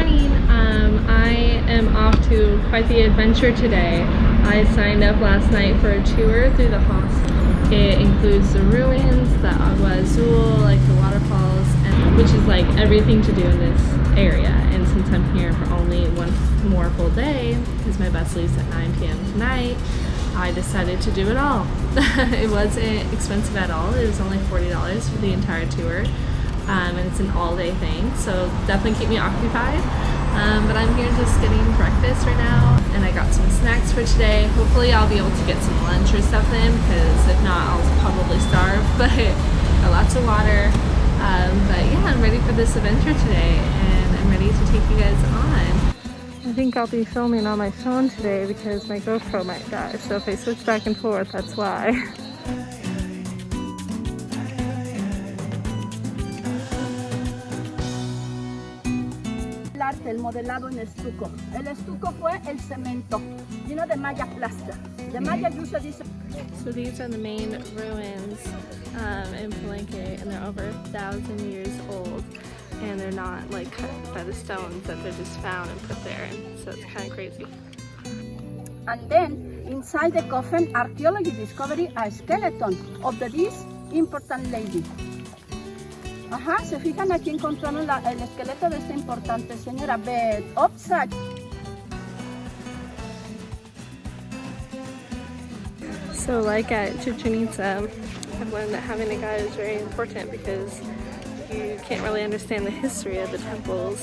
morning. I am off to quite the adventure today. I signed up last night for a tour through the hostel. It includes the ruins, the Agra Azul, like the waterfalls, and which is like everything to do in this area. And since I'm here for only one more full day, because my bus leaves at 9 p.m. tonight, I decided to do it all. It wasn't expensive at all. It was only $40 for the entire tour. And it's an all-day thing, so definitely keep me occupied. But I'm here just getting breakfast right now, and I got some snacks for today. Hopefully I'll be able to get some lunch or something, because if not, I'll probably starve. But got lots of water. But yeah, I'm ready for this adventure today, and I'm ready to take you guys on. I think I'll be filming on my phone today because my GoPro might die, so if I switch back and forth, that's why. El modelado en estuco. El estuco fue el cemento, you know, the Maya plaster. The Maya usually. So these are the main ruins in Palenque, and they're over 1,000 years old, and they're not like cut by the stones that they're just found and put there, and so it's kind of crazy. And then inside the coffin, archaeology discovered a skeleton of this important lady. Ajá, se fijan, aquí encontramos el esqueleto de esta importante señora, but upside. So like at Chichen Itza, I've learned that having a guide is very important, because you can't really understand the history of the temples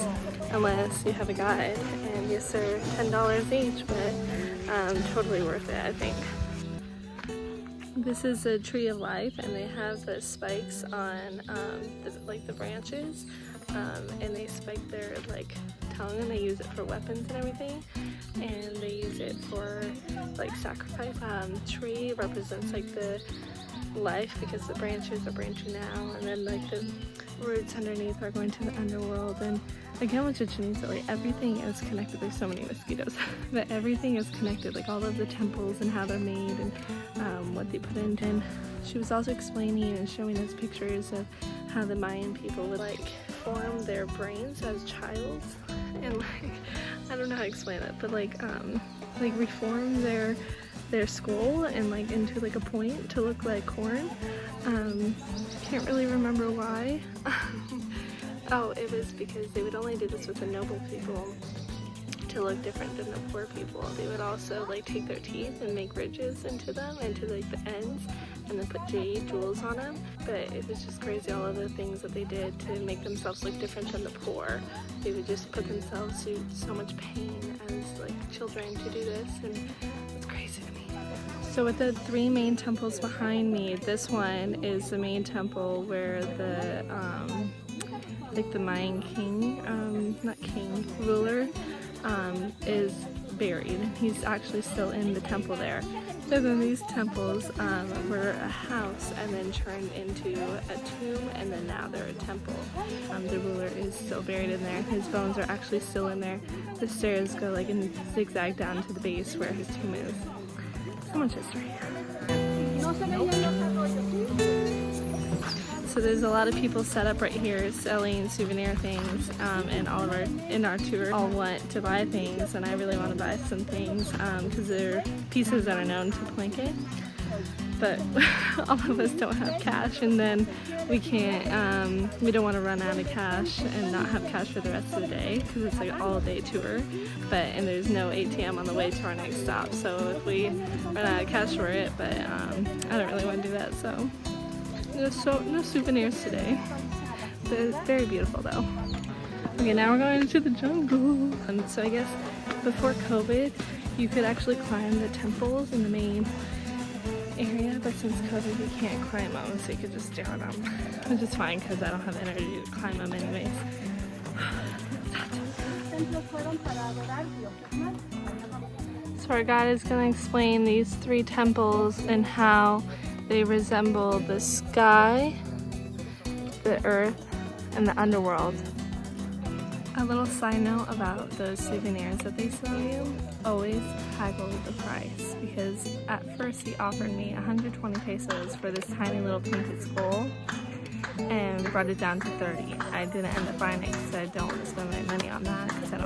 unless you have a guide. And yes, they're $10 each, but totally worth it, I think. This is a tree of life, and they have the spikes on the branches, and they spike their like tongue, and they use it for weapons and everything, and they use it for like sacrifice. Tree represents like the life, because the branches are branching out, and then like the roots underneath are going to the underworld. And again with Chichen Itza, like everything is connected. There's so many mosquitoes, but everything is connected, like all of the temples and how they're made, and what they put in. And she was also explaining and showing us pictures of how the Mayan people would like form their brains as childs, and like I don't know how to explain it, but like reform their skull and like into like a point to look like corn. Can't really remember why. Oh, it was because they would only do this with the noble people to look different than the poor people. They would also like take their teeth and make ridges into them, into like the ends, and then put jade jewels on them. But it was just crazy, all of the things that they did to make themselves look different than the poor. They would just put themselves through so much pain as like children to do this, and it's crazy to me. So with the three main temples behind me, this one is the main temple where the like the Mayan king, ruler, is buried. He's actually still in the temple there. So then these temples were a house and then turned into a tomb, and then now they're a temple. The ruler is still buried in there. His bones are actually still in there. The stairs go like in zigzag down to the base where his tomb is. So much history. So there's a lot of people set up right here selling souvenir things, and all of in our tour all want to buy things, and I really want to buy some things because they're pieces that are known to Palenque, but all of us don't have cash, and then we can't, we don't want to run out of cash and not have cash for the rest of the day, because it's like an all-day tour, and there's no ATM on the way to our next stop, so if we run out of cash for it, but I don't really want to do that, so no souvenirs today. But it's very beautiful though. Okay, now we're going into the jungle. And so I guess before COVID, you could actually climb the temples in the main area, but since COVID, you can't climb them, so you could just stare at them, which is fine because I don't have energy to climb them anyways. So our guide is going to explain these three temples and how they resemble the sky, the earth, and the underworld. A little side note about those souvenirs that they sell you, always haggle the price, because at first he offered me 120 pesos for this tiny little painted skull and brought it down to 30. I didn't end up buying it because I don't want to spend my money on that because I don't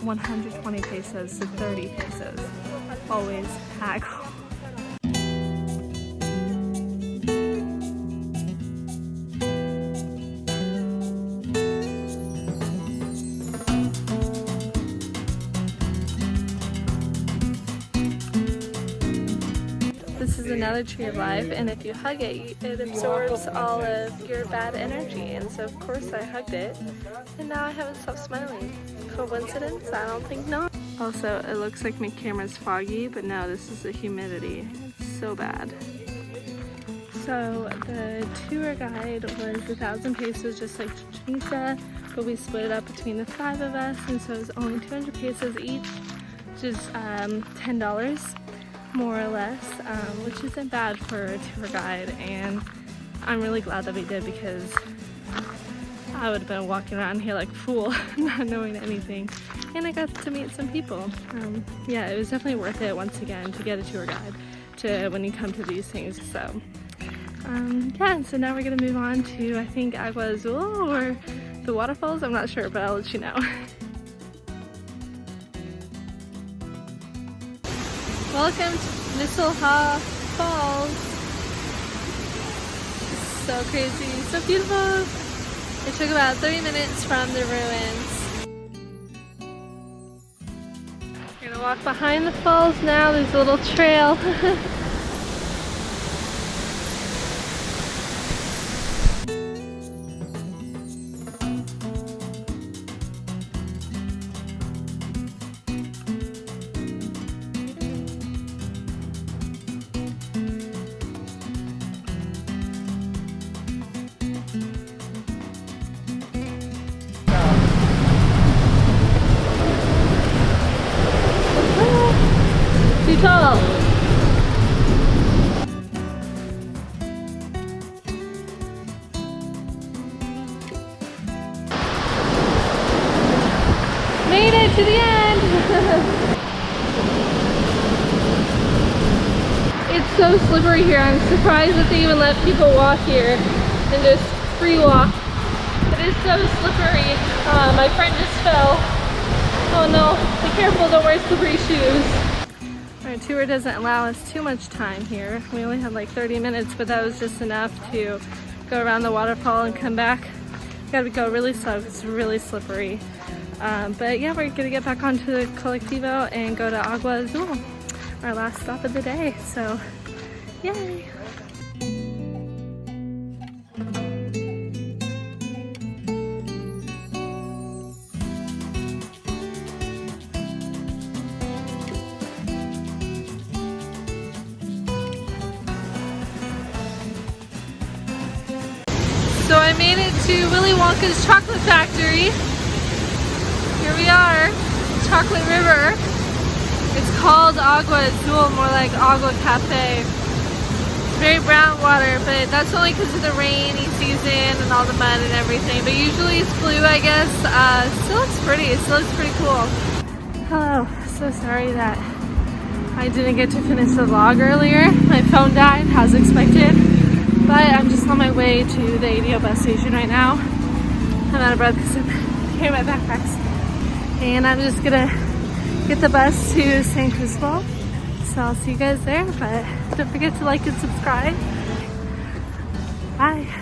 120 pesos to 30 pesos. Always haggle. This is another tree of life, and if you hug it, it absorbs all of your bad energy. And so of course I hugged it, and now I haven't stopped smiling. Coincidence? I don't think not. Also, it looks like my camera's foggy, but no, this is the humidity. It's so bad. So the tour guide was 1,000 pesos, just like Chichen Itza, but we split it up between the 5 of us, and so it was only 200 pesos each, which is $10 more or less, which isn't bad for a tour guide. And I'm really glad that we did, because I would have been walking around here like a fool, not knowing anything. And I got to meet some people. Yeah, it was definitely worth it once again to get a tour guide to when you come to these things. So yeah, so now we're gonna move on to, I think, Agra Azul or the waterfalls. I'm not sure, but I'll let you know. Welcome to misol-ha Falls. So crazy, so beautiful. It took about 30 minutes from the ruins. We're gonna walk behind the falls now. There's a little trail. Too tall. Made it to the end. It's so slippery here. I'm surprised that they even let people walk here and just free walk. It is so slippery. My friend just fell. Oh no, be careful, don't wear slippery shoes. Our tour doesn't allow us too much time here. We only had like 30 minutes, but that was just enough to go around the waterfall and come back. You gotta go really slow because it's really slippery. But yeah, we're gonna get back onto the Colectivo and go to Agra Azul, our last stop of the day. So, yay! So I made it to Willy Wonka's chocolate factory. Here we are, Chocolate River. It's called Agra Azul, more like Agua Cafe. It's very brown water, but that's only because of the rainy season and all the mud and everything. But usually it's blue, I guess. Still looks pretty, it still looks pretty cool. Hello, so sorry that I didn't get to finish the vlog earlier. My phone died, as expected. But I'm just on my way to the ADO bus station right now. I'm out of breath because I'm carrying my backpacks. And I'm just gonna get the bus to San Cristobal. So I'll see you guys there, but don't forget to like and subscribe. Bye.